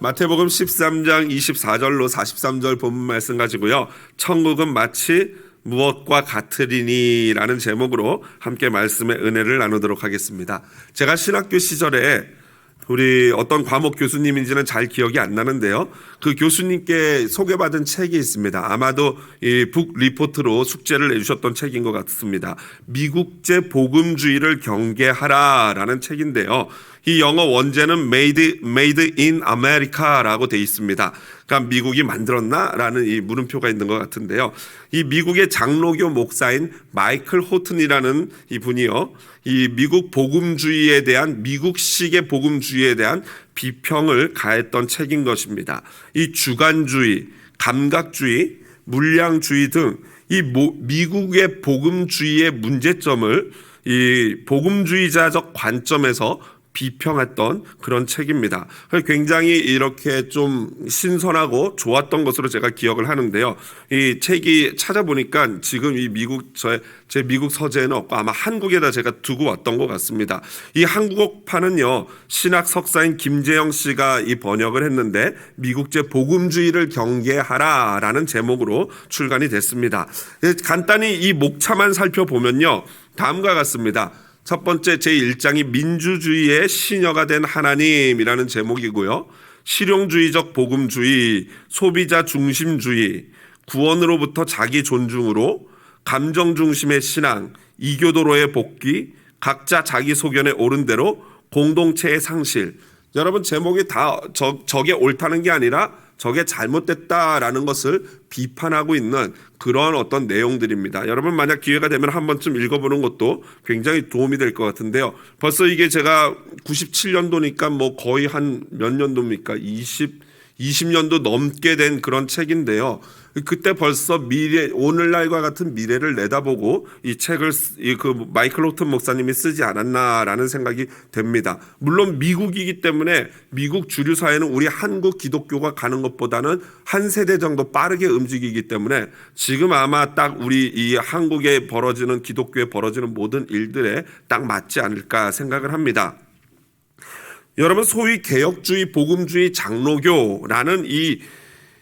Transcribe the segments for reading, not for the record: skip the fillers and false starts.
마태복음 13장 24절로 43절 본문 말씀 가지고요, 천국은 마치 무엇과 같으리니 라는 제목으로 함께 말씀의 은혜를 나누도록 하겠습니다. 제가 신학교 시절에 우리 어떤 과목 교수님인지는 잘 기억이 안 나는데요, 그 교수님께 소개받은 책이 있습니다. 아마도 이 북 리포트로 숙제를 내주셨던 책인 것 같습니다. 미국제 복음주의를 경계하라 라는 책인데요, 이 영어 원제는 made in America라고 되어 있습니다. 그러니까 미국이 만들었나? 라는 이 물음표가 있는 것 같은데요, 이 미국의 장로교 목사인 마이클 호튼이라는 이 분이요, 이 미국 복음주의에 대한, 미국식의 복음주의에 대한 비평을 가했던 책인 것입니다. 이 주관주의, 감각주의, 물량주의 등 이 미국의 복음주의의 문제점을 이 복음주의자적 관점에서 비평했던 그런 책입니다. 굉장히 이렇게 좀 신선하고 좋았던 것으로 제가 기억을 하는데요, 이 책이 찾아보니까 지금 이 제 미국 서재에는 없고 아마 한국에다 제가 두고 왔던 것 같습니다. 이 한국어판은요, 신학 석사인 김재영 씨가 이 번역을 했는데 미국제 복음주의를 경계하라 라는 제목으로 출간이 됐습니다. 간단히 이 목차만 살펴보면요, 다음과 같습니다. 첫 번째 제1장이 민주주의의 시녀가 된 하나님이라는 제목이고요, 실용주의적 복음주의, 소비자 중심주의, 구원으로부터 자기 존중으로, 감정 중심의 신앙, 이교도로의 복귀, 각자 자기 소견에 옳은 대로, 공동체의 상실. 여러분, 제목이 다 저게 옳다는 게 아니라 저게 잘못됐다라는 것을 비판하고 있는 그런 어떤 내용들입니다. 여러분, 만약 기회가 되면 한 번쯤 읽어보는 것도 굉장히 도움이 될 것 같은데요, 벌써 이게 제가 97년도니까 뭐 거의 한 몇 년도입니까? 20년도 넘게 된 그런 책인데요, 그때 벌써 오늘날과 같은 미래를 내다보고 이 책을 그 마이클 호튼 목사님이 쓰지 않았나라는 생각이 됩니다. 물론 미국이기 때문에 미국 주류 사회는 우리 한국 기독교가 가는 것보다는 한 세대 정도 빠르게 움직이기 때문에 지금 아마 딱 우리 이 한국에 벌어지는, 기독교에 벌어지는 모든 일들에 딱 맞지 않을까 생각을 합니다. 여러분, 소위 개혁주의, 복음주의, 장로교라는 이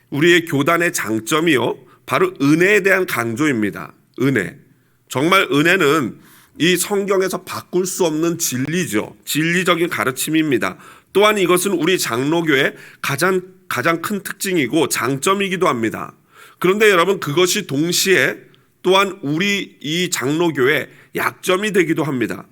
우리의 교단의 장점이요, 바로 은혜에 대한 강조입니다. 은혜. 정말 은혜는 이 성경에서 바꿀 수 없는 진리죠. 진리적인 가르침입니다. 또한 이것은 우리 장로교의 가장 큰 특징이고 장점이기도 합니다. 그런데 여러분, 그것이 동시에 또한 우리 이 장로교의 약점이 되기도 합니다.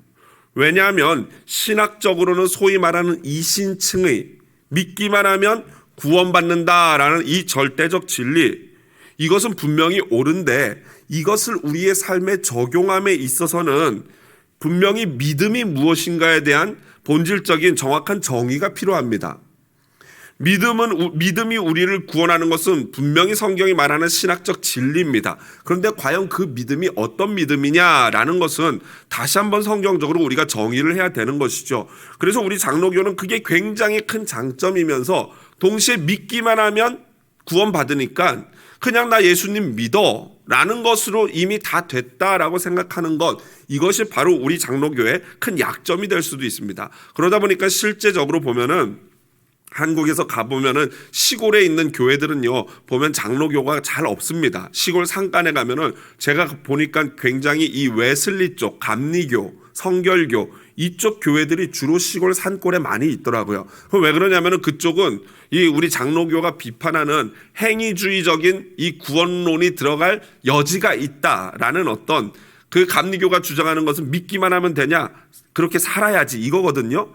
왜냐하면 신학적으로는 소위 말하는 이신층의 믿기만 하면 구원받는다라는 이 절대적 진리, 이것은 분명히 옳은데 이것을 우리의 삶에 적용함에 있어서는 분명히 믿음이 무엇인가에 대한 본질적인 정확한 정의가 필요합니다. 믿음이 우리를 구원하는 것은 분명히 성경이 말하는 신학적 진리입니다. 그런데 과연 그 믿음이 어떤 믿음이냐라는 것은 다시 한번 성경적으로 우리가 정의를 해야 되는 것이죠. 그래서 우리 장로교는 그게 굉장히 큰 장점이면서 동시에 믿기만 하면 구원받으니까 그냥 나 예수님 믿어 라는 것으로 이미 다 됐다라고 생각하는 것, 이것이 바로 우리 장로교의 큰 약점이 될 수도 있습니다. 그러다 보니까 실제적으로 보면은 한국에서 가보면은 시골에 있는 교회들은요, 보면 장로교가 잘 없습니다. 시골 산간에 가면은 제가 보니까 굉장히 이 웨슬리 쪽, 감리교, 성결교 이쪽 교회들이 주로 시골 산골에 많이 있더라고요. 왜 그러냐면은 그쪽은 이 우리 장로교가 비판하는 행위주의적인 이 구원론이 들어갈 여지가 있다라는 어떤, 그 감리교가 주장하는 것은 믿기만 하면 되냐, 그렇게 살아야지 이거거든요.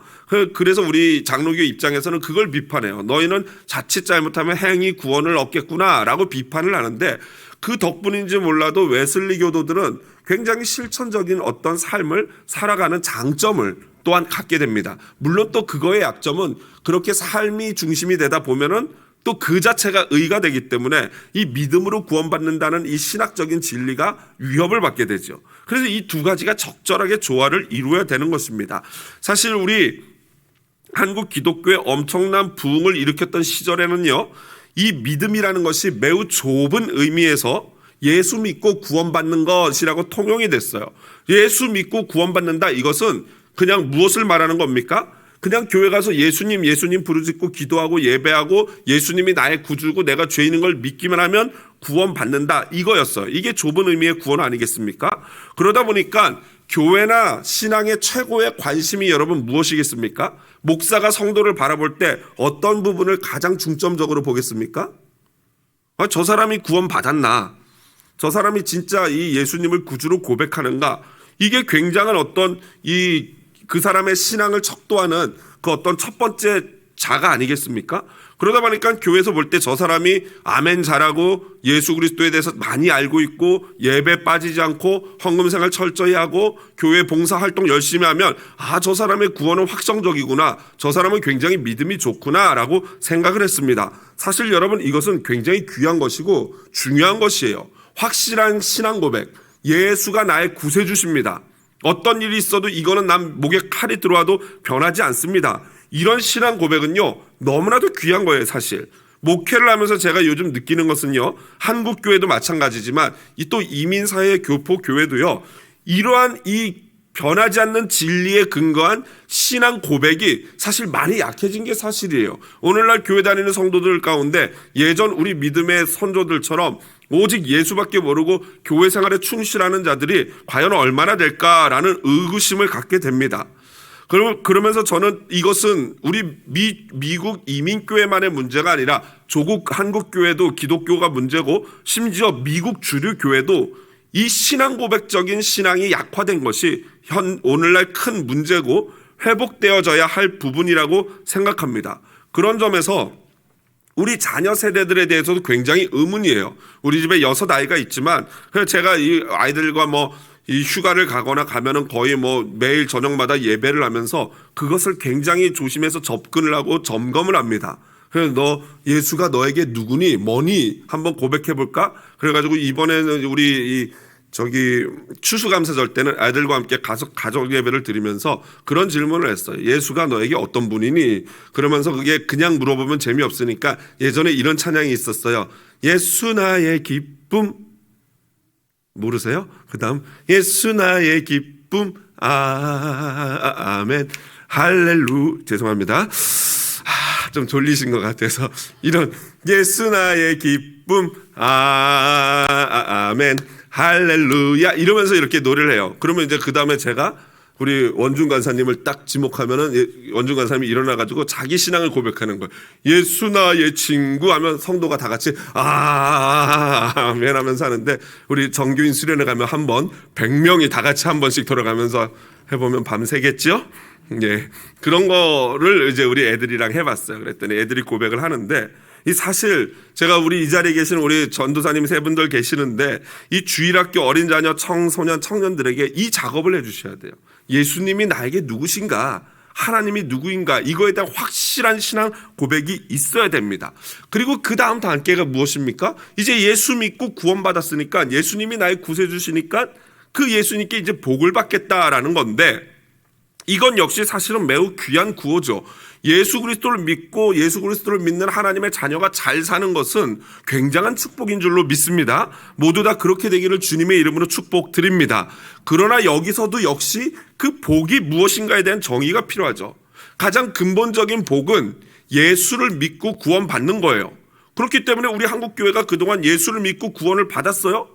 그래서 우리 장로교 입장에서는 그걸 비판해요. 너희는 자칫 잘못하면 행위 구원을 얻겠구나 라고 비판을 하는데, 그 덕분인지 몰라도 웨슬리 교도들은 굉장히 실천적인 어떤 삶을 살아가는 장점을 또한 갖게 됩니다. 물론 또 그거의 약점은 그렇게 삶이 중심이 되다 보면은 또 그 자체가 의가 되기 때문에 이 믿음으로 구원받는다는 이 신학적인 진리가 위협을 받게 되죠. 그래서 이 두 가지가 적절하게 조화를 이루어야 되는 것입니다. 사실 우리 한국 기독교의 엄청난 부흥을 일으켰던 시절에는요, 이 믿음이라는 것이 매우 좁은 의미에서 예수 믿고 구원받는 것이라고 통용이 됐어요. 예수 믿고 구원받는다, 이것은 그냥 무엇을 말하는 겁니까? 그냥 교회 가서 예수님 부르짖고 기도하고 예배하고 예수님이 나의 구주고 내가 죄인인 걸 믿기만 하면 구원 받는다, 이거였어요. 이게 좁은 의미의 구원 아니겠습니까? 그러다 보니까 교회나 신앙의 최고의 관심이 여러분 무엇이겠습니까? 목사가 성도를 바라볼 때 어떤 부분을 가장 중점적으로 보겠습니까? 저 사람이 구원 받았나? 저 사람이 진짜 이 예수님을 구주로 고백하는가? 이게 굉장한 어떤 그 사람의 신앙을 척도하는 그 어떤 첫 번째 자가 아니겠습니까? 그러다 보니까 교회에서 볼 때 저 사람이 아멘 잘하고 예수 그리스도에 대해서 많이 알고 있고 예배 빠지지 않고 헌금 생활 철저히 하고 교회 봉사 활동 열심히 하면 저 사람의 구원은 확정적이구나, 저 사람은 굉장히 믿음이 좋구나 라고 생각을 했습니다. 사실 여러분, 이것은 굉장히 귀한 것이고 중요한 것이에요. 확실한 신앙 고백, 예수가 나의 구세주십니다. 어떤 일이 있어도 이거는 난 목에 칼이 들어와도 변하지 않습니다. 이런 신앙 고백은요, 너무나도 귀한 거예요. 사실 목회를 하면서 제가 요즘 느끼는 것은요, 한국 교회도 마찬가지지만 또 이민사회 교포 교회도요, 이러한 이 변하지 않는 진리에 근거한 신앙 고백이 사실 많이 약해진 게 사실이에요. 오늘날 교회 다니는 성도들 가운데 예전 우리 믿음의 선조들처럼 오직 예수밖에 모르고 교회 생활에 충실하는 자들이 과연 얼마나 될까라는 의구심을 갖게 됩니다. 그러면서 저는 이것은 우리 미국 이민교회만의 문제가 아니라 조국 한국교회도 기독교가 문제고 심지어 미국 주류 교회도 이 신앙 고백적인 신앙이 약화된 것이 오늘날 큰 문제고 회복되어져야 할 부분이라고 생각합니다. 그런 점에서 우리 자녀 세대들에 대해서도 굉장히 의문이에요. 우리 집에 6아이가 있지만 제가 이 아이들과 이 휴가를 가거나 가면은 거의 매일 저녁마다 예배를 하면서 그것을 굉장히 조심해서 접근을 하고 점검을 합니다. 그래서 너 예수가 너에게 누구니 뭐니 한번 고백해 볼까? 그래가지고 이번에는 우리 추수감사절 때는 아이들과 함께 가족 예배를 드리면서 그런 질문을 했어요. 예수가 너에게 어떤 분이니? 그러면서 그게 그냥 물어보면 재미없으니까 예전에 이런 찬양이 있었어요. 예수 나의 기쁨, 모르세요? 그 다음 예수 나의 기쁨, 아멘 할렐루, 죄송합니다. 좀 졸리신 것 같아서 이런 예수 나의 기쁨, 아멘 할렐루야 이러면서 이렇게 노래를 해요. 그러면 이제 그 다음에 제가 우리 원중 간사님을 딱 지목하면은 원중 간사님이 일어나가지고 자기 신앙을 고백하는 거예요. 예수 나의 친구 하면 성도가 다 같이 아멘 하면서 하는데, 우리 정교인 수련회 가면 한번 100명이 다 같이 한 번씩 돌아가면서 해보면 밤새겠죠? 예. 그런 거를 이제 우리 애들이랑 해봤어요. 그랬더니 애들이 고백을 하는데, 이 사실 제가 우리 이 자리에 계시는 우리 전도사님 3분들 계시는데 이 주일학교 어린 자녀 청소년 청년들에게 이 작업을 해주셔야 돼요. 예수님이 나에게 누구신가, 하나님이 누구인가, 이거에 대한 확실한 신앙 고백이 있어야 됩니다. 그리고 그 다음 단계가 무엇입니까? 이제 예수 믿고 구원받았으니까 예수님이 나의 구세주시니까 그 예수님께 이제 복을 받겠다라는 건데, 이건 역시 사실은 매우 귀한 구호죠. 예수 그리스도를 믿고 예수 그리스도를 믿는 하나님의 자녀가 잘 사는 것은 굉장한 축복인 줄로 믿습니다. 모두 다 그렇게 되기를 주님의 이름으로 축복드립니다. 그러나 여기서도 역시 그 복이 무엇인가에 대한 정의가 필요하죠. 가장 근본적인 복은 예수를 믿고 구원받는 거예요. 그렇기 때문에 우리 한국교회가 그동안 예수를 믿고 구원을 받았어요.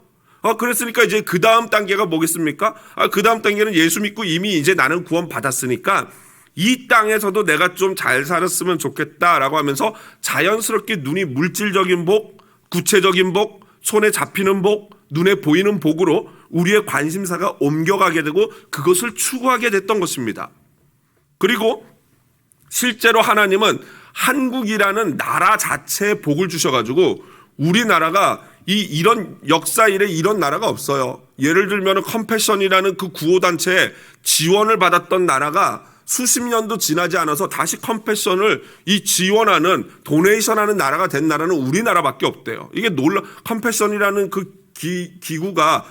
그랬으니까 이제 그 다음 단계가 뭐겠습니까? 그 다음 단계는 예수 믿고 이미 이제 나는 구원 받았으니까 이 땅에서도 내가 좀 잘 살았으면 좋겠다라고 하면서 자연스럽게 눈이 물질적인 복, 구체적인 복, 손에 잡히는 복, 눈에 보이는 복으로 우리의 관심사가 옮겨가게 되고 그것을 추구하게 됐던 것입니다. 그리고 실제로 하나님은 한국이라는 나라 자체에 복을 주셔가지고 우리나라가 이런 역사 이래 이런 나라가 없어요. 예를 들면 컴패션이라는 그 구호단체에 지원을 받았던 나라가 수십 년도 지나지 않아서 다시 컴패션을 지원하는 도네이션하는 나라가 된 나라는 우리나라밖에 없대요. 이게 컴패션이라는 그 기구가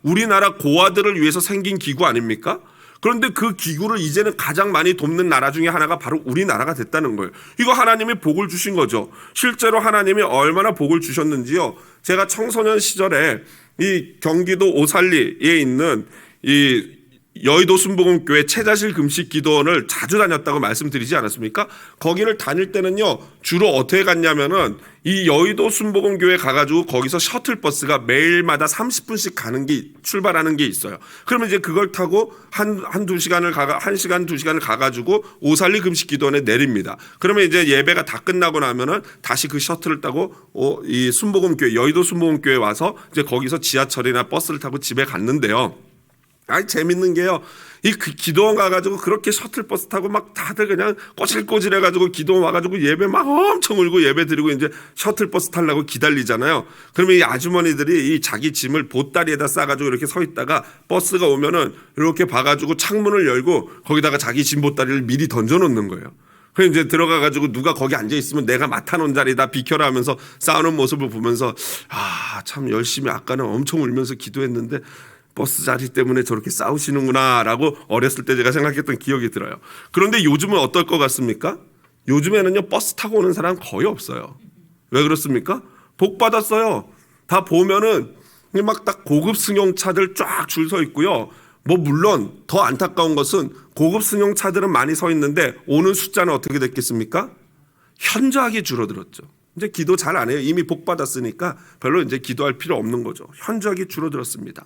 우리나라 고아들을 위해서 생긴 기구 아닙니까? 그런데 그 기구를 이제는 가장 많이 돕는 나라 중에 하나가 바로 우리나라가 됐다는 거예요. 이거 하나님이 복을 주신 거죠. 실제로 하나님이 얼마나 복을 주셨는지요. 제가 청소년 시절에 이 경기도 오살리에 있는 이 여의도 순복음교회 채자실 금식 기도원을 자주 다녔다고 말씀드리지 않았습니까? 거기를 다닐 때는요, 주로 어떻게 갔냐면은 이 여의도 순복음교회 가가지고 거기서 셔틀버스가 매일마다 30분씩 출발하는 게 있어요. 그러면 이제 그걸 타고 한 시간, 2시간을 가가지고 오살리 금식 기도원에 내립니다. 그러면 이제 예배가 다 끝나고 나면은 다시 그 셔틀을 타고 이 순복음교회, 여의도 순복음교회 와서 이제 거기서 지하철이나 버스를 타고 집에 갔는데요. 재밌는 게요. 이 기도원 가가지고 그렇게 셔틀버스 타고 막 다들 그냥 꼬질꼬질해가지고 기도원 와가지고 예배 막 엄청 울고 예배 드리고 이제 셔틀버스 타려고 기다리잖아요. 그러면 이 아주머니들이 이 자기 짐을 보따리에다 싸가지고 이렇게 서 있다가 버스가 오면은 이렇게 봐가지고 창문을 열고 거기다가 자기 짐 보따리를 미리 던져놓는 거예요. 그래서 이제 들어가가지고 누가 거기 앉아있으면 내가 맡아놓은 자리다 비켜라 하면서 싸우는 모습을 보면서 참 열심히 아까는 엄청 울면서 기도했는데 버스 자리 때문에 저렇게 싸우시는구나 라고 어렸을 때 제가 생각했던 기억이 들어요. 그런데 요즘은 어떨 것 같습니까? 요즘에는요, 버스 타고 오는 사람 거의 없어요. 왜 그렇습니까? 복 받았어요. 다 보면은 막 딱 고급 승용차들 쫙 줄 서 있고요. 뭐 물론 더 안타까운 것은 고급 승용차들은 많이 서 있는데 오는 숫자는 어떻게 됐겠습니까? 현저하게 줄어들었죠. 이제 기도 잘 안 해요. 이미 복 받았으니까 별로 이제 기도할 필요 없는 거죠. 현저하게 줄어들었습니다.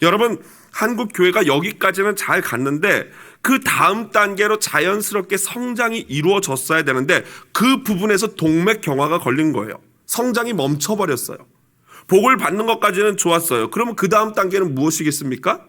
여러분, 한국 교회가 여기까지는 잘 갔는데 그 다음 단계로 자연스럽게 성장이 이루어졌어야 되는데 그 부분에서 동맥경화가 걸린 거예요. 성장이 멈춰버렸어요. 복을 받는 것까지는 좋았어요. 그러면 그 다음 단계는 무엇이겠습니까?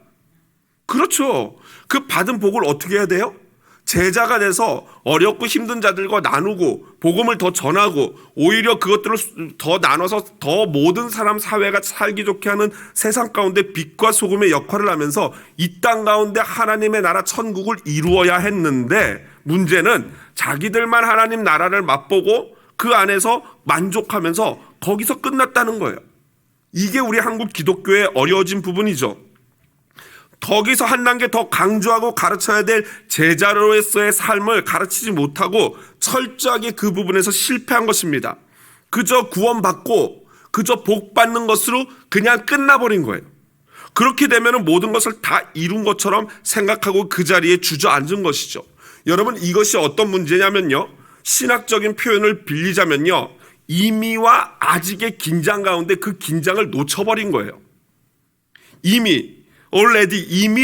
그렇죠. 그 받은 복을 어떻게 해야 돼요? 제자가 돼서 어렵고 힘든 자들과 나누고 복음을 더 전하고 오히려 그것들을 더 나눠서 더 모든 사람 사회가 살기 좋게 하는 세상 가운데 빛과 소금의 역할을 하면서 이 땅 가운데 하나님의 나라 천국을 이루어야 했는데 문제는 자기들만 하나님 나라를 맛보고 그 안에서 만족하면서 거기서 끝났다는 거예요. 이게 우리 한국 기독교의 어려워진 부분이죠. 거기서 한 단계 더 강조하고 가르쳐야 될 제자로서의 삶을 가르치지 못하고 철저하게 그 부분에서 실패한 것입니다. 그저 구원받고 그저 복 받는 것으로 그냥 끝나버린 거예요. 그렇게 되면 모든 것을 다 이룬 것처럼 생각하고 그 자리에 주저앉은 것이죠. 여러분, 이것이 어떤 문제냐면요, 신학적인 표현을 빌리자면요, 이미와 아직의 긴장 가운데 그 긴장을 놓쳐버린 거예요. 이미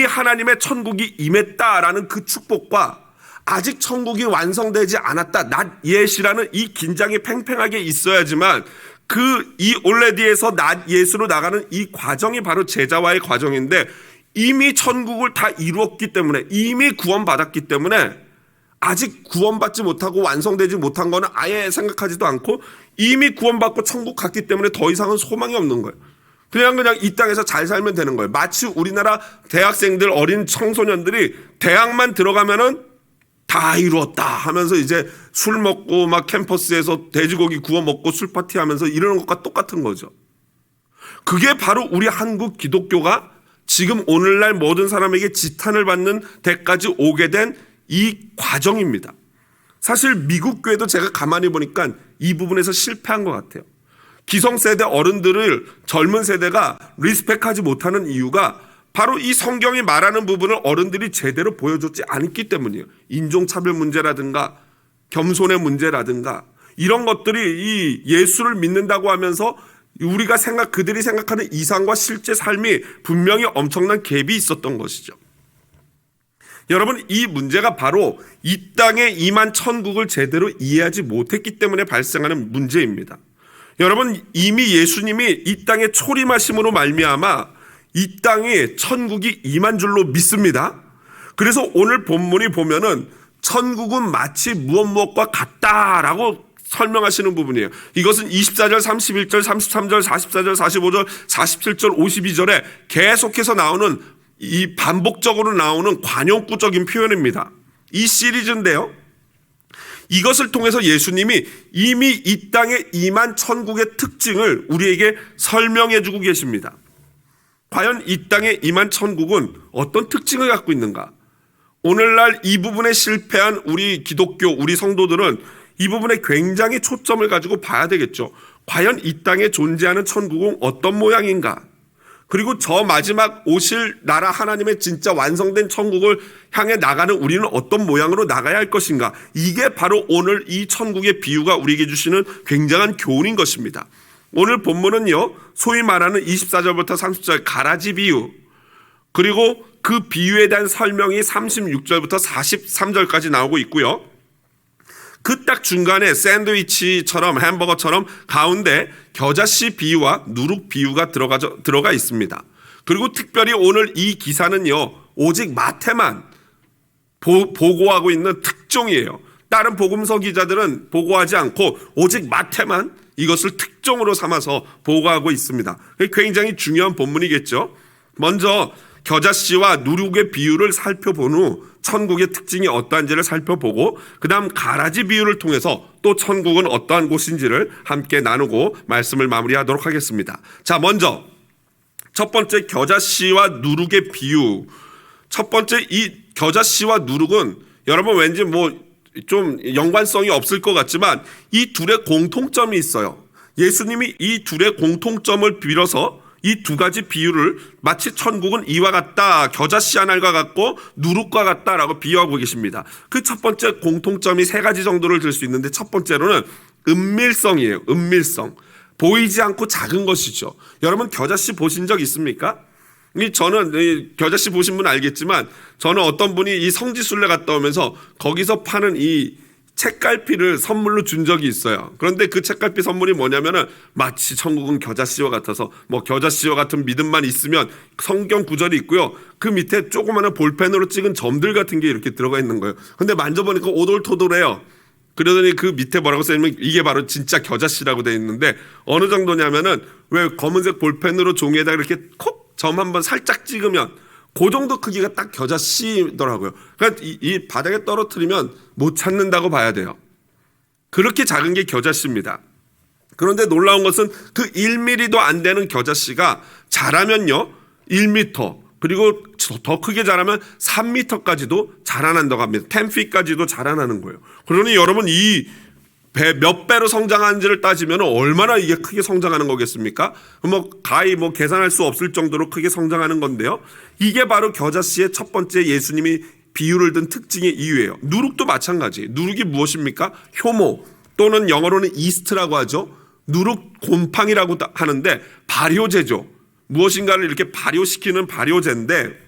하나님의 천국이 임했다라는 그 축복과 아직 천국이 완성되지 않았다, not yet이라는 이 긴장이 팽팽하게 있어야지만 이 already에서 not yet으로 나가는 이 과정이 바로 제자와의 과정인데 이미 천국을 다 이루었기 때문에, 이미 구원받았기 때문에 아직 구원받지 못하고 완성되지 못한 거는 아예 생각하지도 않고 이미 구원받고 천국 갔기 때문에 더 이상은 소망이 없는 거예요. 그냥 이 땅에서 잘 살면 되는 거예요. 마치 우리나라 대학생들, 어린 청소년들이 대학만 들어가면은 다 이루었다 하면서 이제 술 먹고 막 캠퍼스에서 돼지고기 구워 먹고 술 파티하면서 이러는 것과 똑같은 거죠. 그게 바로 우리 한국 기독교가 지금 오늘날 모든 사람에게 지탄을 받는 데까지 오게 된 이 과정입니다. 사실 미국 교회도 제가 가만히 보니까 이 부분에서 실패한 것 같아요. 기성세대 어른들을 젊은 세대가 리스펙하지 못하는 이유가 바로 이 성경이 말하는 부분을 어른들이 제대로 보여줬지 않기 때문이에요. 인종차별 문제라든가 겸손의 문제라든가 이런 것들이 이 예수를 믿는다고 하면서 그들이 생각하는 이상과 실제 삶이 분명히 엄청난 갭이 있었던 것이죠. 여러분, 이 문제가 바로 이 땅에 임한 천국을 제대로 이해하지 못했기 때문에 발생하는 문제입니다. 여러분, 이미 예수님이 이 땅에 초림하심으로 말미암아 이 땅에 천국이 임한 줄로 믿습니다. 그래서 오늘 본문이 보면은 천국은 마치 무엇과 같다라고 설명하시는 부분이에요. 이것은 24절, 31절, 33절, 44절, 45절, 47절, 52절에 계속해서 나오는 이 반복적으로 나오는 관용구적인 표현입니다. 이 시리즈인데요, 이것을 통해서 예수님이 이미 이 땅에 임한 천국의 특징을 우리에게 설명해 주고 계십니다. 과연 이 땅에 임한 천국은 어떤 특징을 갖고 있는가? 오늘날 이 부분에 실패한 우리 기독교, 우리 성도들은 이 부분에 굉장히 초점을 가지고 봐야 되겠죠. 과연 이 땅에 존재하는 천국은 어떤 모양인가? 그리고 저 마지막 오실 나라 하나님의 진짜 완성된 천국을 향해 나가는 우리는 어떤 모양으로 나가야 할 것인가? 이게 바로 오늘 이 천국의 비유가 우리에게 주시는 굉장한 교훈인 것입니다. 오늘 본문은요, 소위 말하는 24절부터 30절 가라지 비유, 그리고 그 비유에 대한 설명이 36절부터 43절까지 나오고 있고요. 그 딱 중간에 샌드위치처럼 햄버거처럼 가운데 겨자씨 비유와 누룩 비유가 들어가 있습니다. 그리고 특별히 오늘 이 기사는요, 오직 마태만 보고하고 있는 특종이에요. 다른 복음서 기자들은 보고하지 않고 오직 마태만 이것을 특종으로 삼아서 보고하고 있습니다. 굉장히 중요한 본문이겠죠. 먼저 겨자씨와 누룩의 비유를 살펴본 후 천국의 특징이 어떠한지를 살펴보고 그 다음 가라지 비유를 통해서 또 천국은 어떠한 곳인지를 함께 나누고 말씀을 마무리하도록 하겠습니다. 자, 먼저 첫 번째 겨자씨와 누룩의 비유. 첫 번째 이 겨자씨와 누룩은 여러분 왠지 좀 연관성이 없을 것 같지만 이 둘의 공통점이 있어요. 예수님이 이 둘의 공통점을 빌어서 이 두 가지 비유를 마치 천국은 이와 같다, 겨자씨 하나가 같고 누룩과 같다라고 비유하고 계십니다. 그 첫 번째 공통점이 세 가지 정도를 들 수 있는데 첫 번째로는 은밀성이에요. 은밀성. 보이지 않고 작은 것이죠. 여러분 겨자씨 보신 적 있습니까? 저는 겨자씨 보신 분 알겠지만 저는 어떤 분이 이 성지순례 갔다 오면서 거기서 파는 이 책갈피를 선물로 준 적이 있어요. 그런데 그 책갈피 선물이 뭐냐면은 마치 천국은 겨자씨와 같아서 겨자씨와 같은 믿음만 있으면 성경 구절이 있고요. 그 밑에 조그마한 볼펜으로 찍은 점들 같은 게 이렇게 들어가 있는 거예요. 근데 만져보니까 오돌토돌해요. 그러더니 그 밑에 뭐라고 써있냐면 이게 바로 진짜 겨자씨라고 되어 있는데 어느 정도냐면은 왜 검은색 볼펜으로 종이에다가 이렇게 콕 점 한번 살짝 찍으면 그 정도 크기가 딱 겨자씨더라고요. 그러니까 이 바닥에 떨어뜨리면 못 찾는다고 봐야 돼요. 그렇게 작은 게 겨자씨입니다. 그런데 놀라운 것은 그 1mm도 안 되는 겨자씨가 자라면요 1m 그리고 더 크게 자라면 3m까지도 자라난다고 합니다. 10feet까지도 자라나는 거예요. 그러니 여러분 이 몇 배로 성장하는지를 따지면 얼마나 이게 크게 성장하는 거겠습니까? 가히 계산할 수 없을 정도로 크게 성장하는 건데요. 이게 바로 겨자씨의 첫 번째 예수님이 비유를 든 특징의 이유예요. 누룩도 마찬가지. 누룩이 무엇입니까? 효모 또는 영어로는 이스트라고 하죠. 누룩 곰팡이라고 하는데 발효제죠. 무엇인가를 이렇게 발효시키는 발효제인데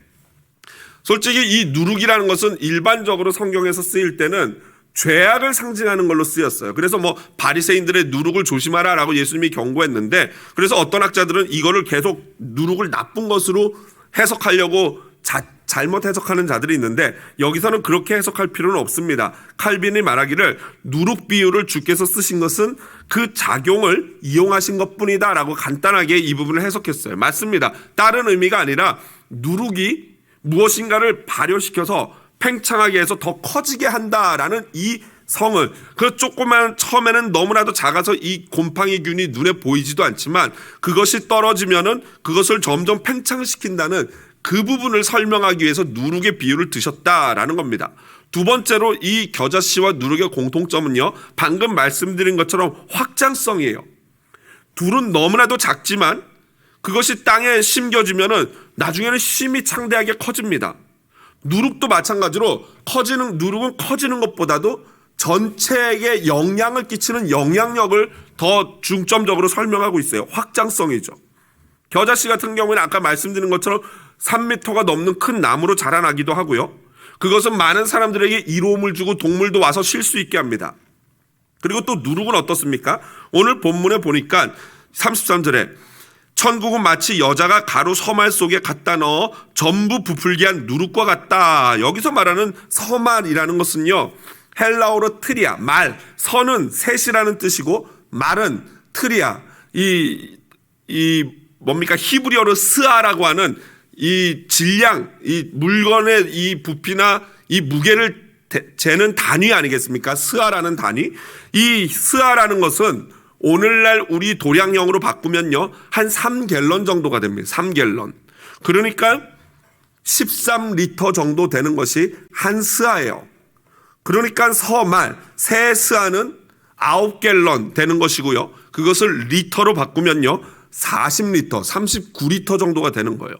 솔직히 이 누룩이라는 것은 일반적으로 성경에서 쓰일 때는 죄악을 상징하는 걸로 쓰였어요. 그래서 바리새인들의 누룩을 조심하라라고 예수님이 경고했는데 그래서 어떤 학자들은 이거를 계속 누룩을 나쁜 것으로 해석하려고 잘못 해석하는 자들이 있는데 여기서는 그렇게 해석할 필요는 없습니다. 칼빈이 말하기를 누룩 비유를 주께서 쓰신 것은 그 작용을 이용하신 것뿐이다 라고 간단하게 이 부분을 해석했어요. 맞습니다. 다른 의미가 아니라 누룩이 무엇인가를 발효시켜서 팽창하게 해서 더 커지게 한다라는 이 성을 그 조그만 처음에는 너무나도 작아서 이 곰팡이균이 눈에 보이지도 않지만 그것이 떨어지면은 그것을 점점 팽창시킨다는 그 부분을 설명하기 위해서 누룩의 비유를 드셨다라는 겁니다. 두 번째로 이 겨자씨와 누룩의 공통점은요 방금 말씀드린 것처럼 확장성이에요. 둘은 너무나도 작지만 그것이 땅에 심겨지면은 나중에는 심히 창대하게 커집니다. 누룩도 마찬가지로 누룩은 커지는 것보다도 전체에게 영향을 끼치는 영향력을 더 중점적으로 설명하고 있어요. 확장성이죠. 겨자씨 같은 경우에는 아까 말씀드린 것처럼 3m가 넘는 큰 나무로 자라나기도 하고요. 그것은 많은 사람들에게 이로움을 주고 동물도 와서 쉴 수 있게 합니다. 그리고 또 누룩은 어떻습니까? 오늘 본문에 보니까 33절에 천국은 마치 여자가 가루 서말 속에 갖다 넣어 전부 부풀게 한 누룩과 같다. 여기서 말하는 서말이라는 것은요 헬라어로 트리아, 말, 서는 셋이라는 뜻이고 말은 트리아, 뭡니까 히브리어로 스아라고 하는 이 질량, 이 물건의 이 부피나 이 무게를 재는 단위 아니겠습니까? 스아라는 단위. 이 스아라는 것은 오늘날 우리 도량형으로 바꾸면요 한 3갤런 정도가 됩니다. 3갤런. 그러니까 13리터 정도 되는 것이 한 스아예요. 그러니까 서말 세 스아는 9갤런 되는 것이고요. 그것을 리터로 바꾸면요 40리터, 39리터 정도가 되는 거예요.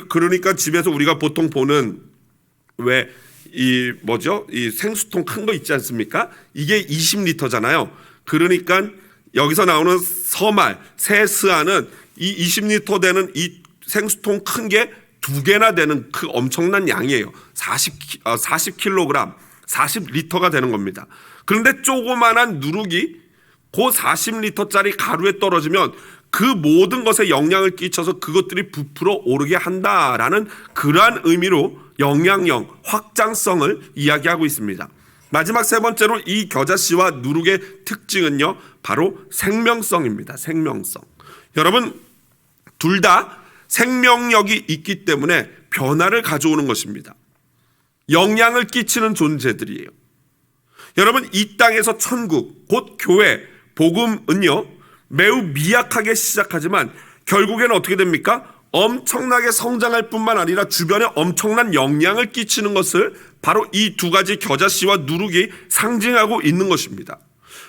그러니까 집에서 우리가 보통 보는 이 생수통 큰 거 있지 않습니까? 이게 20리터잖아요. 그러니까 여기서 나오는 세스아는 이 20리터 되는 이 생수통 큰 게 2개나 되는 그 엄청난 양이에요. 40kg, 40리터가 되는 겁니다. 그런데 조그만한 누룩이 그 40리터짜리 가루에 떨어지면 그 모든 것에 영향을 끼쳐서 그것들이 부풀어 오르게 한다라는 그러한 의미로 영향력, 확장성을 이야기하고 있습니다. 마지막 세 번째로 이 겨자씨와 누룩의 특징은요, 바로 생명성입니다. 생명성. 여러분, 둘 다 생명력이 있기 때문에 변화를 가져오는 것입니다. 영향을 끼치는 존재들이에요. 여러분, 이 땅에서 천국, 곧 교회, 복음은요, 매우 미약하게 시작하지만 결국에는 어떻게 됩니까? 엄청나게 성장할 뿐만 아니라 주변에 엄청난 영향을 끼치는 것을 바로 이 두 가지 겨자씨와 누룩이 상징하고 있는 것입니다.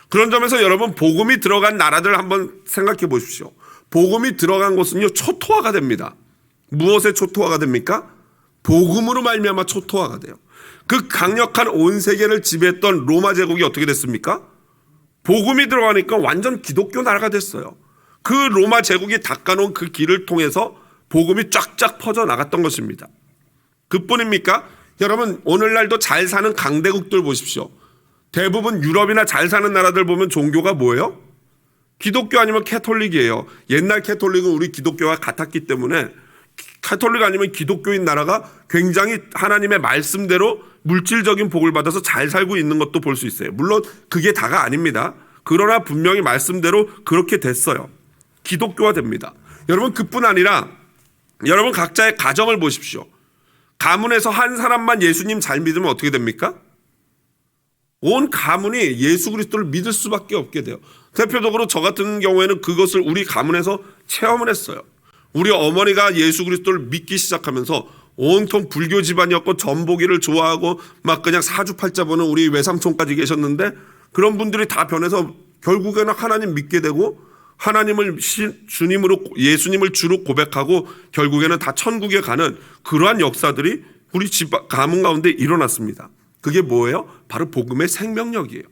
그런 점에서 여러분, 복음이 들어간 나라들 한번 생각해 보십시오. 복음이 들어간 곳은요, 초토화가 됩니다. 무엇에 초토화가 됩니까? 복음으로 말미암아 초토화가 돼요. 그 강력한 온 세계를 지배했던 로마 제국이 어떻게 됐습니까? 복음이 들어가니까 완전 기독교 나라가 됐어요. 그 로마 제국이 닦아놓은 그 길을 통해서 복음이 쫙쫙 퍼져 나갔던 것입니다. 그뿐입니까? 여러분, 오늘날도 잘 사는 강대국들 보십시오. 대부분 유럽이나 잘 사는 나라들 보면 종교가 뭐예요? 기독교 아니면 캐톨릭이에요. 옛날 캐톨릭은 우리 기독교와 같았기 때문에 캐톨릭 아니면 기독교인 나라가 굉장히 하나님의 말씀대로 물질적인 복을 받아서 잘 살고 있는 것도 볼 수 있어요. 물론 그게 다가 아닙니다. 그러나 분명히 말씀대로 그렇게 됐어요. 기독교화 됩니다. 여러분, 그뿐 아니라 여러분 각자의 가정을 보십시오. 가문에서 한 사람만 예수님 잘 믿으면 어떻게 됩니까? 온 가문이 예수 그리스도를 믿을 수밖에 없게 돼요. 대표적으로 저 같은 경우에는 그것을 우리 가문에서 체험을 했어요. 우리 어머니가 예수 그리스도를 믿기 시작하면서 온통 불교 집안이었고 전보기를 좋아하고 막 그냥 사주팔자 보는 우리 외삼촌까지 계셨는데 그런 분들이 다 변해서 결국에는 하나님 믿게 되고 하나님을 주님으로, 예수님을 주로 고백하고 결국에는 다 천국에 가는 그러한 역사들이 우리 가문 가운데 일어났습니다. 그게 뭐예요? 바로 복음의 생명력이에요.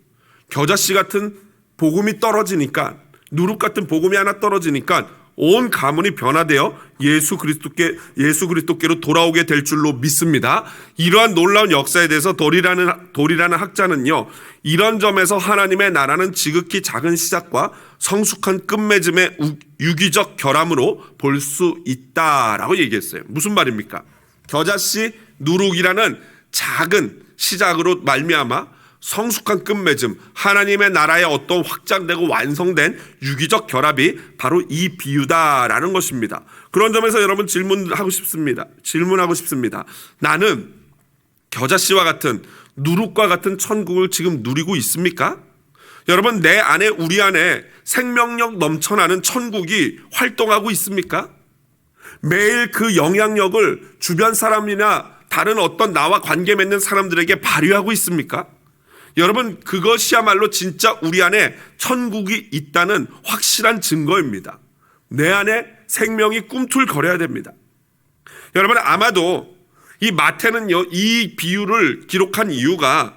겨자씨 같은 복음이 떨어지니까, 누룩 같은 복음이 하나 떨어지니까 온 가문이 변화되어 예수 그리스도께로 돌아오게 될 줄로 믿습니다. 이러한 놀라운 역사에 대해서 돌이라는 학자는요, 이런 점에서 하나님의 나라는 지극히 작은 시작과 성숙한 끝맺음의 유기적 결함으로 볼 수 있다라고 얘기했어요. 무슨 말입니까? 겨자씨, 누룩이라는 작은 시작으로 말미암아 성숙한 끝맺음, 하나님의 나라의 어떤 확장되고 완성된 유기적 결합이 바로 이 비유다라는 것입니다. 그런 점에서 여러분 질문하고 싶습니다. 나는 겨자씨와 같은 누룩과 같은 천국을 지금 누리고 있습니까? 여러분, 내 안에, 우리 안에 생명력 넘쳐나는 천국이 활동하고 있습니까? 매일 그 영향력을 주변 사람이나 다른 어떤 나와 관계 맺는 사람들에게 발휘하고 있습니까? 여러분, 그것이야말로 진짜 우리 안에 천국이 있다는 확실한 증거입니다. 내 안에 생명이 꿈틀거려야 됩니다. 여러분, 아마도 이 마태는요, 이 비유를 기록한 이유가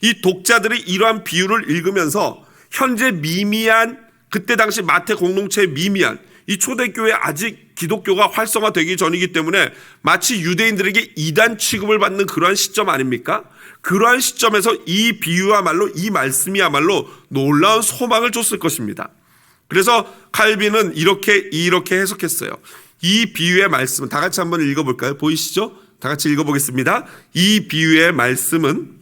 이 독자들이 이러한 비유를 읽으면서 현재 미미한, 그때 당시 마태 공동체의 미미한, 이 초대교회 아직 기독교가 활성화되기 전이기 때문에 마치 유대인들에게 이단 취급을 받는 그러한 시점 아닙니까? 그러한 시점에서 이 비유야말로, 이 말씀이야말로 놀라운 소망을 줬을 것입니다. 그래서 칼빈은 이렇게 해석했어요. 이 비유의 말씀은, 다 같이 한번 읽어볼까요? 보이시죠? 다 같이 읽어보겠습니다. 이 비유의 말씀은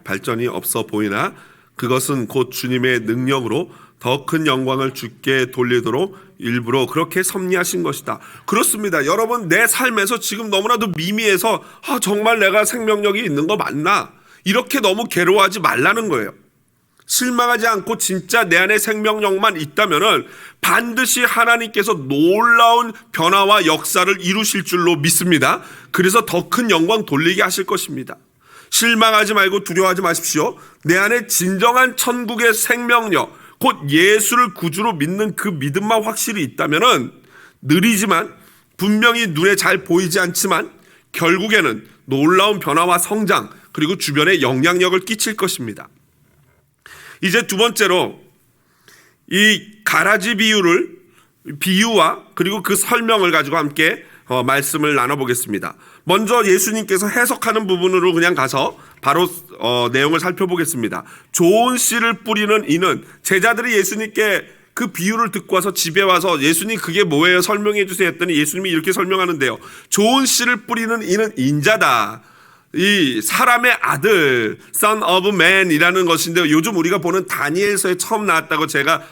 발전이 없어 보이나 그것은 곧 주님의 능력으로 더 큰 영광을 주께 돌리도록 일부러 그렇게 섭리하신 것이다. 그렇습니다. 여러분, 내 삶에서 지금 너무나도 미미해서 정말 내가 생명력이 있는 거 맞나? 이렇게 너무 괴로워하지 말라는 거예요. 실망하지 않고 진짜 내 안에 생명력만 있다면은 반드시 하나님께서 놀라운 변화와 역사를 이루실 줄로 믿습니다. 그래서 더 큰 영광 돌리게 하실 것입니다. 실망하지 말고 두려워하지 마십시오. 내 안에 진정한 천국의 생명력, 곧 예수를 구주로 믿는 그 믿음만 확실히 있다면은 느리지만 분명히 눈에 잘 보이지 않지만 결국에는 놀라운 변화와 성장, 그리고 주변에 영향력을 끼칠 것입니다. 이제 두 번째로 이 가라지 비유와 그리고 그 설명을 가지고 함께 말씀을 나눠보겠습니다. 먼저 예수님께서 해석하는 부분으로 그냥 가서 바로 내용을 살펴보겠습니다. 좋은 씨를 뿌리는 이는, 제자들이 예수님께 그 비유를 듣고 와서 집에 와서 예수님 그게 뭐예요? 설명해 주세요 했더니 예수님이 이렇게 설명하는데요. 좋은 씨를 뿌리는 이는 인자다. 이 사람의 아들, Son of Man이라는 것인데요. 요즘 우리가 보는 다니엘서에 처음 나왔다고 제가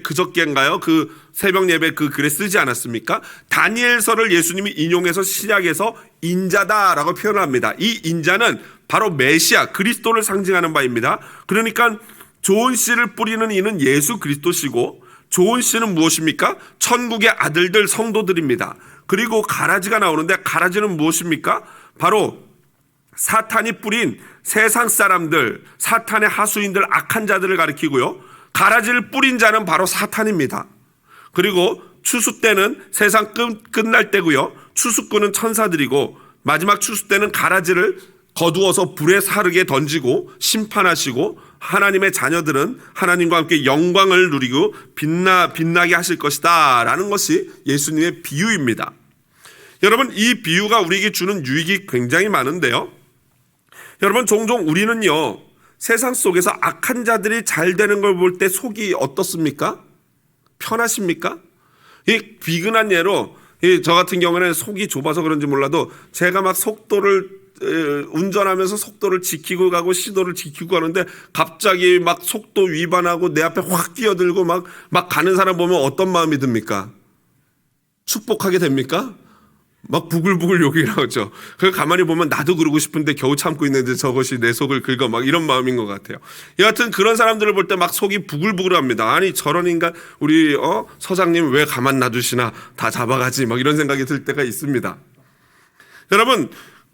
그저께인가요? 그 새벽 예배 그 글에 쓰지 않았습니까? 다니엘서를 예수님이 인용해서 시작해서 인자다라고 표현을 합니다. 이 인자는 바로 메시아, 그리스도를 상징하는 바입니다. 그러니까 좋은 씨를 뿌리는 이는 예수 그리스도시고, 좋은 씨는 무엇입니까? 천국의 아들들, 성도들입니다. 그리고 가라지가 나오는데 가라지는 무엇입니까? 바로 사탄이 뿌린 세상 사람들, 사탄의 하수인들, 악한 자들을 가리키고요. 가라지를 뿌린 자는 바로 사탄입니다. 그리고 추수 때는 세상 끝날 때고요. 추수꾼은 천사들이고, 마지막 추수 때는 가라지를 거두어서 불에 사르게 던지고 심판하시고, 하나님의 자녀들은 하나님과 함께 영광을 누리고 빛나게 하실 것이다 라는 것이 예수님의 비유입니다. 여러분, 이 비유가 우리에게 주는 유익이 굉장히 많은데요. 여러분, 종종 우리는요, 세상 속에서 악한 자들이 잘 되는 걸 볼 때 속이 어떻습니까? 편하십니까? 이 비근한 예로, 저 같은 경우는 속이 좁아서 그런지 몰라도 제가 막 운전하면서 속도를 지키고 가고 시도를 지키고 가는데 갑자기 막 속도 위반하고 내 앞에 확 뛰어들고 막 가는 사람 보면 어떤 마음이 듭니까? 축복하게 됩니까? 막 부글부글 욕이 나오죠. 그걸 가만히 보면 나도 그러고 싶은데 겨우 참고 있는데 저것이 내 속을 긁어, 막 이런 마음인 것 같아요. 여하튼 그런 사람들을 볼 때 막 속이 부글부글합니다. 아니 저런 인간, 우리 서장님 왜 가만 놔두시나, 다 잡아가지, 막 이런 생각이 들 때가 있습니다. 여러분,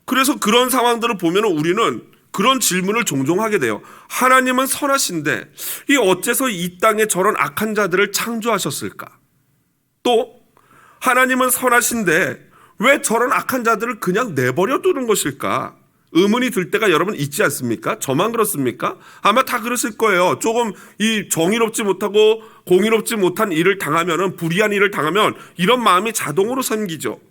그래서 그런 상황들을 보면 우리는 그런 질문을 종종 하게 돼요. 하나님은 선하신데 이 어째서 이 땅에 저런 악한 자들을 창조하셨을까? 또 하나님은 선하신데 왜 저런 악한 자들을 그냥 내버려 두는 것일까? 의문이 들 때가 여러분 있지 않습니까? 저만 그렇습니까? 아마 다 그러실 거예요. 조금 이 정의롭지 못하고 공의롭지 못한 일을 당하면은, 불의한 일을 당하면 이런 마음이 자동으로 생기죠.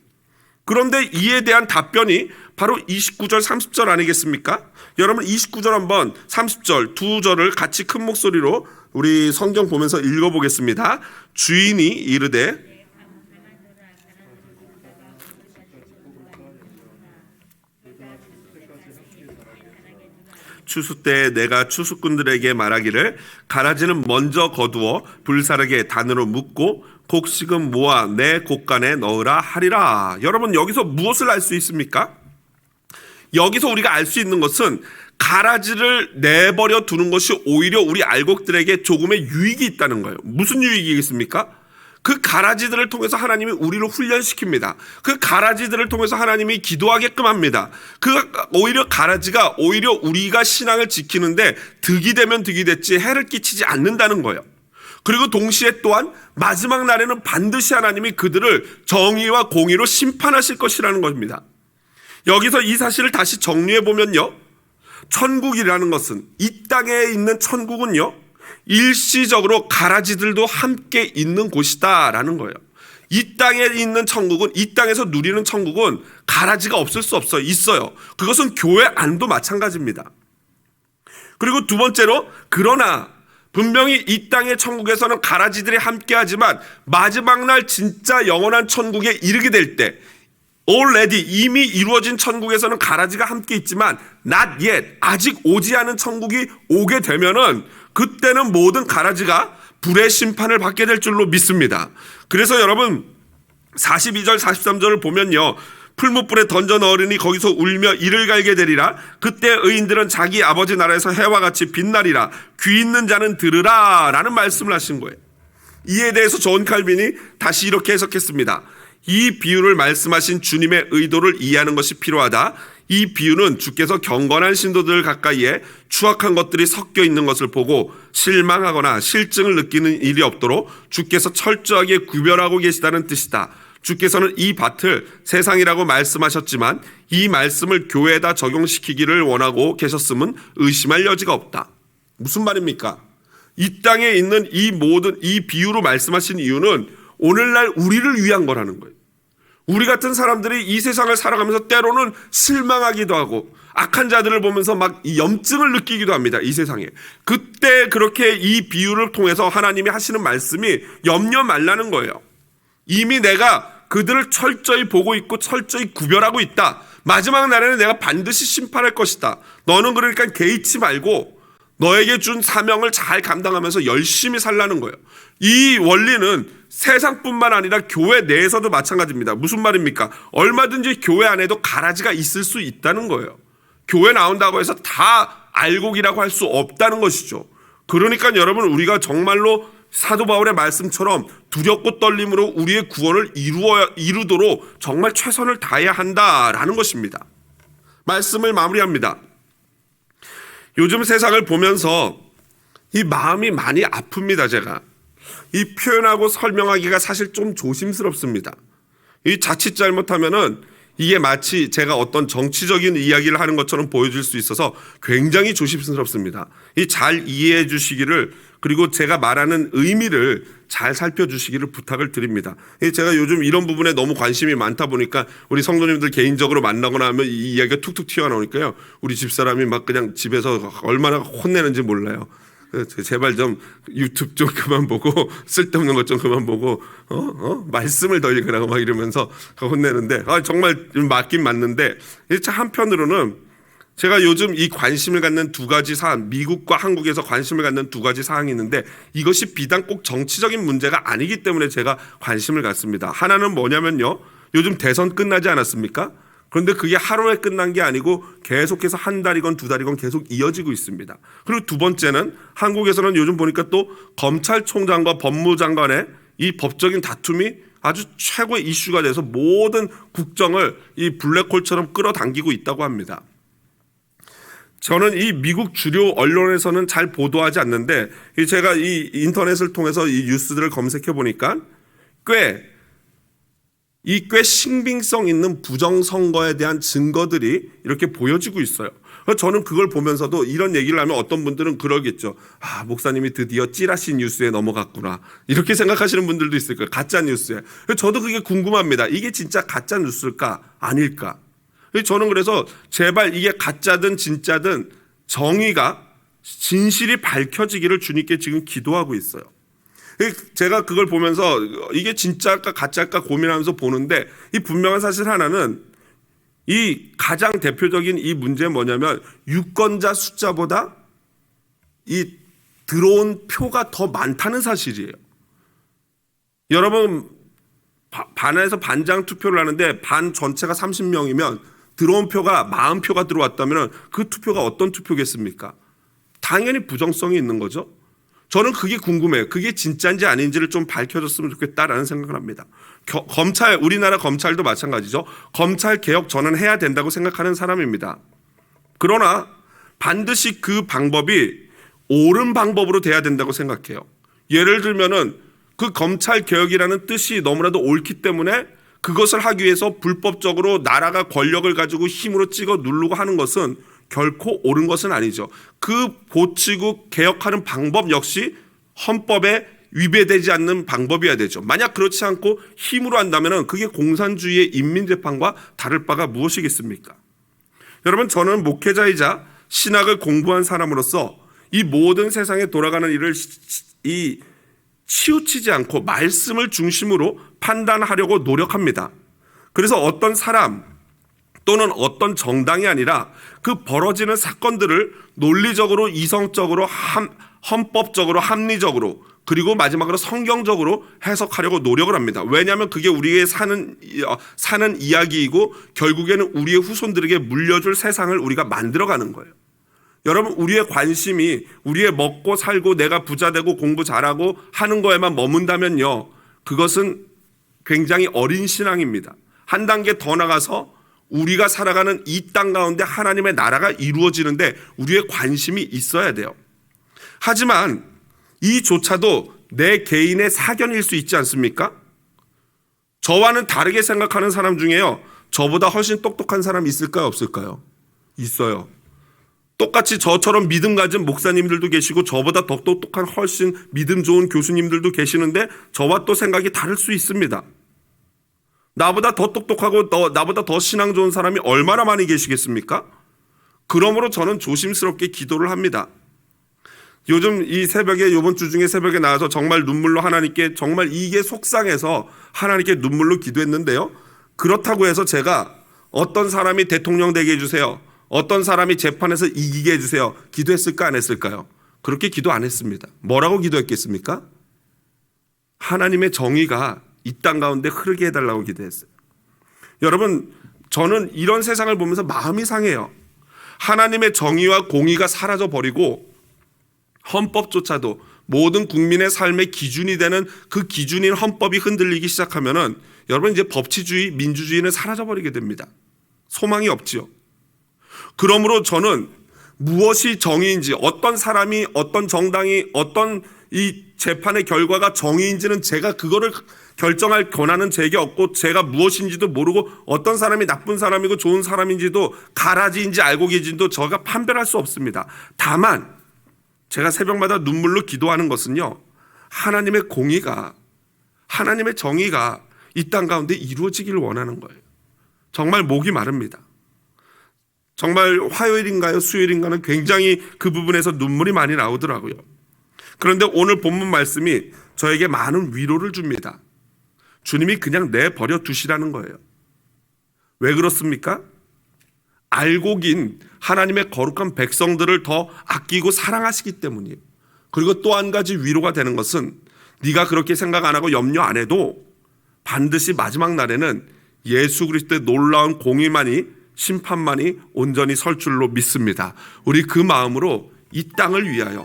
그런데 이에 대한 답변이 바로 29절 30절 아니겠습니까? 여러분 29절 한번, 30절 두 절을 같이 큰 목소리로 우리 성경 보면서 읽어보겠습니다. 주인이 이르되 추수 때 내가 추수꾼들에게 말하기를 가라지는 먼저 거두어 불사르게 단으로 묶고 곡식은 모아 내 곡간에 넣으라 하리라. 여러분 여기서 무엇을 알 수 있습니까? 여기서 우리가 알 수 있는 것은 가라지를 내버려 두는 것이 오히려 우리 알곡들에게 조금의 유익이 있다는 거예요. 무슨 유익이겠습니까? 그 가라지들을 통해서 하나님이 우리를 훈련시킵니다. 그 가라지들을 통해서 하나님이 기도하게끔 합니다. 오히려 가라지가 오히려 우리가 신앙을 지키는데 득이 되면 득이 됐지 해를 끼치지 않는다는 거예요. 그리고 동시에 또한 마지막 날에는 반드시 하나님이 그들을 정의와 공의로 심판하실 것이라는 겁니다. 여기서 이 사실을 다시 정리해 보면요, 천국이라는 것은, 이 땅에 있는 천국은요, 일시적으로 가라지들도 함께 있는 곳이다라는 거예요. 이 땅에 있는 천국은, 이 땅에서 누리는 천국은 가라지가 없을 수 없어요. 있어요. 그것은 교회 안도 마찬가지입니다. 그리고 두 번째로, 그러나 분명히 이 땅의 천국에서는 가라지들이 함께하지만 마지막 날 진짜 영원한 천국에 이르게 될 때, already 이미 이루어진 천국에서는 가라지가 함께 있지만 not yet, 아직 오지 않은 천국이 오게 되면은 그때는 모든 가라지가 불의 심판을 받게 될 줄로 믿습니다. 그래서 여러분 42절 43절을 보면요, 풀무불에 던져 넣으리니 거기서 울며 이를 갈게 되리라. 그때 의인들은 자기 아버지 나라에서 해와 같이 빛나리라. 귀 있는 자는 들으라 라는 말씀을 하신 거예요. 이에 대해서 존 칼빈이 다시 이렇게 해석했습니다. 이 비유를 말씀하신 주님의 의도를 이해하는 것이 필요하다. 이 비유는 주께서 경건한 신도들 가까이에 추악한 것들이 섞여 있는 것을 보고 실망하거나 실증을 느끼는 일이 없도록 주께서 철저하게 구별하고 계시다는 뜻이다. 주께서는 이 밭을 세상이라고 말씀하셨지만 이 말씀을 교회에다 적용시키기를 원하고 계셨음은 의심할 여지가 없다. 무슨 말입니까? 이 땅에 있는 이 모든 이 비유로 말씀하신 이유는 오늘날 우리를 위한 거라는 거예요. 우리 같은 사람들이 이 세상을 살아가면서 때로는 실망하기도 하고 악한 자들을 보면서 막 염증을 느끼기도 합니다. 이 세상에. 그때 그렇게 이 비유를 통해서 하나님이 하시는 말씀이 염려 말라는 거예요. 이미 내가 그들을 철저히 보고 있고 철저히 구별하고 있다. 마지막 날에는 내가 반드시 심판할 것이다. 너는 그러니까 개의치 말고 너에게 준 사명을 잘 감당하면서 열심히 살라는 거예요. 이 원리는 세상뿐만 아니라 교회 내에서도 마찬가지입니다. 무슨 말입니까? 얼마든지 교회 안에도 가라지가 있을 수 있다는 거예요. 교회 나온다고 해서 다 알곡이라고 할 수 없다는 것이죠. 그러니까 여러분, 우리가 정말로 사도 바울의 말씀처럼 두렵고 떨림으로 우리의 구원을 이루도록 정말 최선을 다해야 한다라는 것입니다. 말씀을 마무리합니다. 요즘 세상을 보면서 이 마음이 많이 아픕니다. 제가 이 표현하고 설명하기가 사실 좀 조심스럽습니다. 이 자칫 잘못하면은 이게 마치 제가 어떤 정치적인 이야기를 하는 것처럼 보여질 수 있어서 굉장히 조심스럽습니다. 이 잘 이해해 주시기를, 그리고 제가 말하는 의미를 잘 살펴주시기를 부탁을 드립니다. 제가 요즘 이런 부분에 너무 관심이 많다 보니까 우리 성도님들 개인적으로 만나거나 하면 이 이야기가 툭툭 튀어나오니까요. 우리 집사람이 막 그냥 집에서 얼마나 혼내는지 몰라요. 제발 좀 유튜브 좀 그만 보고 쓸데없는 것 좀 그만 보고 말씀을 더 읽으라고 막 이러면서 혼내는데 정말 맞긴 맞는데, 한편으로는 제가 요즘 이 관심을 갖는 두 가지 사안, 미국과 한국에서 관심을 갖는 두 가지 사항이 있는데 이것이 비단 꼭 정치적인 문제가 아니기 때문에 제가 관심을 갖습니다. 하나는 뭐냐면요, 요즘 대선 끝나지 않았습니까? 그런데 그게 하루에 끝난 게 아니고 계속해서 한 달이건 두 달이건 계속 이어지고 있습니다. 그리고 두 번째는 한국에서는 요즘 보니까 또 검찰총장과 법무장관의 이 법적인 다툼이 아주 최고의 이슈가 돼서 모든 국정을 이 블랙홀처럼 끌어당기고 있다고 합니다. 저는 이 미국 주요 언론에서는 잘 보도하지 않는데 제가 이 인터넷을 통해서 이 뉴스들을 검색해 보니까 꽤 신빙성 있는 부정선거에 대한 증거들이 이렇게 보여지고 있어요. 저는 그걸 보면서도 이런 얘기를 하면 어떤 분들은 그러겠죠. 목사님이 드디어 찌라시 뉴스에 넘어갔구나, 이렇게 생각하시는 분들도 있을 거예요. 가짜 뉴스에. 저도 그게 궁금합니다. 이게 진짜 가짜 뉴스일까 아닐까. 저는 그래서 제발 이게 가짜든 진짜든 정의가 진실이 밝혀지기를 주님께 지금 기도하고 있어요. 제가 그걸 보면서 이게 진짜일까 가짜일까 고민하면서 보는데 이 분명한 사실 하나는, 이 가장 대표적인 이 문제는 뭐냐면 유권자 숫자보다 이 들어온 표가 더 많다는 사실이에요. 여러분, 반에서 반장 투표를 하는데 반 전체가 30명이면 들어온 표가 40표가 들어왔다면 그 투표가 어떤 투표겠습니까? 당연히 부정성이 있는 거죠. 저는 그게 궁금해요. 그게 진짜인지 아닌지를 좀 밝혀줬으면 좋겠다라는 생각을 합니다. 우리나라 검찰도 마찬가지죠. 검찰 개혁 저는 해야 된다고 생각하는 사람입니다. 그러나 반드시 그 방법이 옳은 방법으로 돼야 된다고 생각해요. 예를 들면은 그 검찰 개혁이라는 뜻이 너무나도 옳기 때문에 그것을 하기 위해서 불법적으로 나라가 권력을 가지고 힘으로 찍어 누르고 하는 것은 결코 옳은 것은 아니죠. 그 고치고 개혁하는 방법 역시 헌법에 위배되지 않는 방법이어야 되죠. 만약 그렇지 않고 힘으로 한다면 그게 공산주의의 인민재판과 다를 바가 무엇이겠습니까? 여러분, 저는 목회자이자 신학을 공부한 사람으로서 이 모든 세상에 돌아가는 일을 치우치지 않고 말씀을 중심으로 판단하려고 노력합니다. 그래서 어떤 사람 또는 어떤 정당이 아니라 그 벌어지는 사건들을 논리적으로, 이성적으로, 헌법적으로, 합리적으로, 그리고 마지막으로 성경적으로 해석하려고 노력을 합니다. 왜냐하면 그게 우리의 사는 이야기이고 결국에는 우리의 후손들에게 물려줄 세상을 우리가 만들어가는 거예요. 여러분, 우리의 관심이 우리의 먹고 살고 내가 부자 되고 공부 잘하고 하는 거에만 머문다면요, 그것은 굉장히 어린 신앙입니다. 한 단계 더 나가서 우리가 살아가는 이 땅 가운데 하나님의 나라가 이루어지는데 우리의 관심이 있어야 돼요. 하지만 이조차도 내 개인의 사견일 수 있지 않습니까? 저와는 다르게 생각하는 사람 중에요, 저보다 훨씬 똑똑한 사람 있을까요, 없을까요? 있어요. 똑같이 저처럼 믿음 가진 목사님들도 계시고 저보다 더 똑똑한 훨씬 믿음 좋은 교수님들도 계시는데 저와 또 생각이 다를 수 있습니다. 나보다 더 똑똑하고 나보다 더 신앙 좋은 사람이 얼마나 많이 계시겠습니까? 그러므로 저는 조심스럽게 기도를 합니다. 요즘 이 새벽에, 이번 주 중에 새벽에 나와서 정말 눈물로 하나님께, 정말 이게 속상해서 하나님께 눈물로 기도했는데요, 그렇다고 해서 제가 어떤 사람이 대통령 되게 해주세요, 어떤 사람이 재판에서 이기게 해주세요, 기도했을까 안 했을까요? 그렇게 기도 안 했습니다. 뭐라고 기도했겠습니까? 하나님의 정의가 이 땅 가운데 흐르게 해달라고 기도했어요. 여러분, 저는 이런 세상을 보면서 마음이 상해요. 하나님의 정의와 공의가 사라져 버리고 헌법조차도 모든 국민의 삶의 기준이 되는 그 기준인 헌법이 흔들리기 시작하면은 여러분, 이제 법치주의, 민주주의는 사라져 버리게 됩니다. 소망이 없지요. 그러므로 저는 무엇이 정의인지, 어떤 사람이, 어떤 정당이, 어떤 이 재판의 결과가 정의인지는 제가 그거를 결정할 권한은 제게 없고, 제가 무엇인지도 모르고 어떤 사람이 나쁜 사람이고 좋은 사람인지도 가라지인지 알고 계신지도 제가 판별할 수 없습니다. 다만 제가 새벽마다 눈물로 기도하는 것은요, 하나님의 공의가, 하나님의 정의가 이 땅 가운데 이루어지기를 원하는 거예요. 정말 목이 마릅니다. 정말 화요일인가요, 수요일인가는 굉장히 그 부분에서 눈물이 많이 나오더라고요. 그런데 오늘 본문 말씀이 저에게 많은 위로를 줍니다. 주님이 그냥 내버려 두시라는 거예요. 왜 그렇습니까? 알고 긴 하나님의 거룩한 백성들을 더 아끼고 사랑하시기 때문이에요. 그리고 또 한 가지 위로가 되는 것은, 네가 그렇게 생각 안 하고 염려 안 해도 반드시 마지막 날에는 예수 그리스도의 놀라운 공의만이, 심판만이 온전히 설 줄로 믿습니다. 우리 그 마음으로 이 땅을 위하여,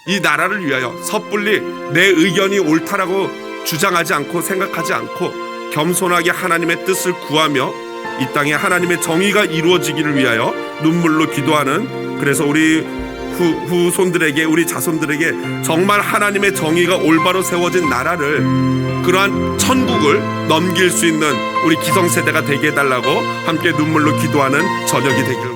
이 나라를 위하여 섣불리 내 의견이 옳다라고 주장하지 않고 생각하지 않고 겸손하게 하나님의 뜻을 구하며 이 땅에 하나님의 정의가 이루어지기를 위하여 눈물로 기도하는, 그래서 우리 후손들에게, 우리 자손들에게 정말 하나님의 정의가 올바로 세워진 나라를, 그러한 천국을 넘길 수 있는 우리 기성세대가 되게 해달라고 함께 눈물로 기도하는 저녁이 되기를